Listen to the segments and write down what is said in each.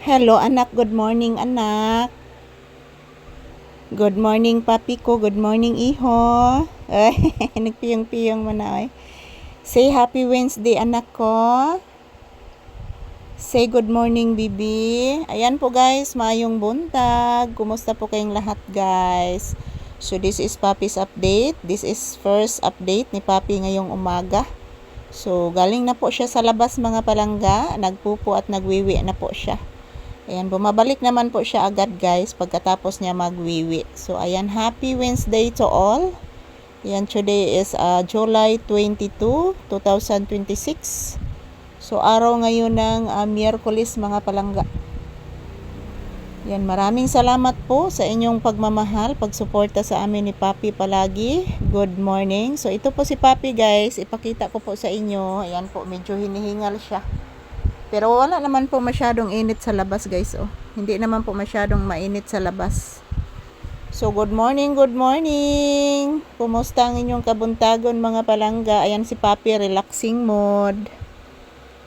Hello anak, good morning anak. Good morning papi ko, good morning iho. Ay, nagpiyong-piyong mo na ay. Say happy Wednesday anak ko. Say good morning bibi. Ayan po guys, maayong buntag. Kumusta po kayong lahat guys? So this is Papi's update. This is first update ni Papi ngayong umaga. So galing na po siya sa labas mga palangga. Nagpupo at nagwiwi na po siya. Ayan, bumabalik naman po siya agad guys pagkatapos niya magwiwi. So ayan, happy Wednesday to all. Ayan, today is July 22, 2026. So araw ngayon ng Miyerkules mga palangga. Ayan, maraming salamat po sa inyong pagmamahal, pagsuporta sa amin ni Papi palagi. Good morning. So ito po si Papi guys, ipakita ko po sa inyo. Ayan po, medyo hinihingal siya. Pero wala naman po masyadong init sa labas guys. Oh. Hindi naman po masyadong mainit sa labas. So good morning, good morning. Kumusta ang inyong kabuntagon mga palangga? Ayan si Papi, relaxing mode.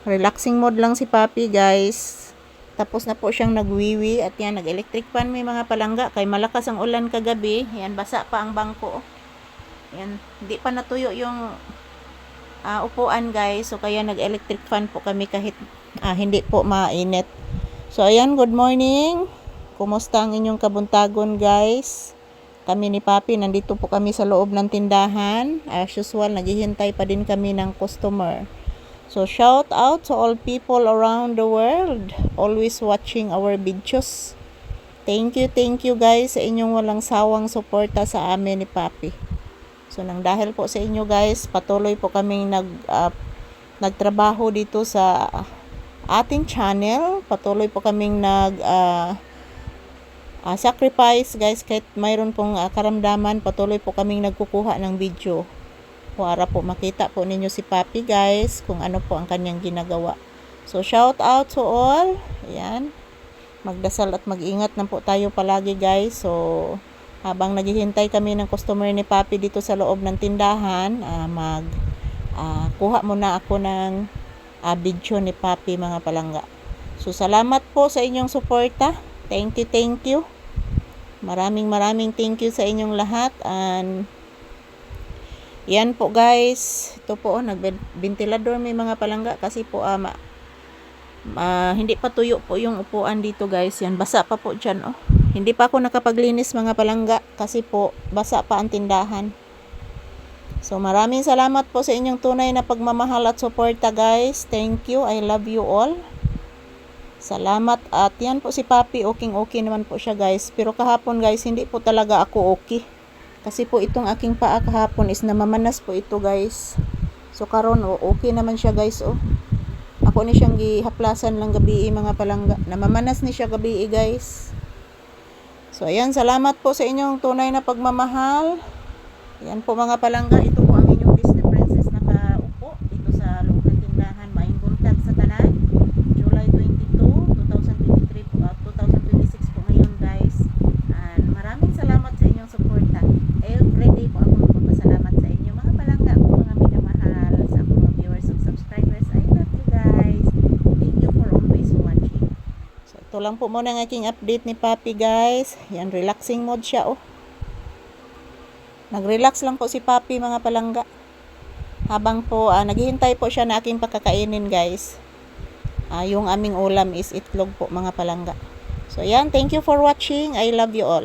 Relaxing mode lang si Papi guys. Tapos na po siyang nagwiwi. At yan, nag-electric fan may mga palangga. Kay malakas ang ulan kagabi. Yan, basa pa ang bangko. Yan, hindi pa natuyo yung upuan guys. So kaya nag-electric fan po kami kahit hindi po mainit. So ayan, good morning. Kumusta ang inyong kabuntagon guys? Kami ni Papi, nandito po kami sa loob ng tindahan. As usual, naghihintay pa din kami ng customer. So shout out to all people around the world always watching our videos. Thank you guys sa inyong walang sawang suporta sa amin ni Papi. So nang dahil po sa inyo guys, patuloy po kaming nagtrabaho dito sa ating channel. Patuloy po kaming sacrifice guys, kahit mayroon pong karamdaman, patuloy po kaming nagkukuha ng video para po makita po ninyo si Papi guys kung ano po ang kanyang ginagawa. So shout out to all. Ayan, magdasal at mag-ingat na po tayo palagi guys. So habang naghihintay kami ng customer ni Papi dito sa loob ng tindahan, kuha muna ako ng video ni Papi mga palangga. So salamat po sa inyong suporta. Thank you. Maraming thank you sa inyong lahat. And yan po guys. Ito po, nagbentilador may mga palangga kasi po hindi pa tuyo po yung upuan dito guys. Yan, basa pa po dyan. Oh. Hindi pa ako nakapaglinis mga palangga kasi po basa pa ang tindahan. So maraming salamat po sa inyong tunay na pagmamahal at suporta guys. Thank you. I love you all. Salamat. At yan po si Papi, okay naman po siya guys. Pero kahapon guys, hindi po talaga ako okay. Kasi po itong aking paa kahapon is namamanas po ito guys. So karon okay naman siya guys. Oh. Ako ni siyang gihaplasan lang gabi mga palangga. Namamanas ni siya gabi guys. So ayan, salamat po sa inyong tunay na pagmamahal. Yan po mga palangga, ito po ang inyong Disney Princess nakaupo dito sa loob ng tindahan. Maayong buntag sa tanan. July 22, 2023 po, 2026 po ngayon guys. And maraming salamat sa inyong suporta. Everyday po ako magpapasalamat sa inyo mga palangga, ako mga minamahal, sa akong mga viewers and subscribers. I love you guys. Thank you for always watching. So ito lang po muna ang aking update ni Papi guys. Yan, relaxing mode siya oh. Nag-relax lang po si Papi mga palangga. Habang po naghihintay po siya na aking pakakainin guys. Yung aming ulam is itlog po mga palangga. So yan, thank you for watching. I love you all.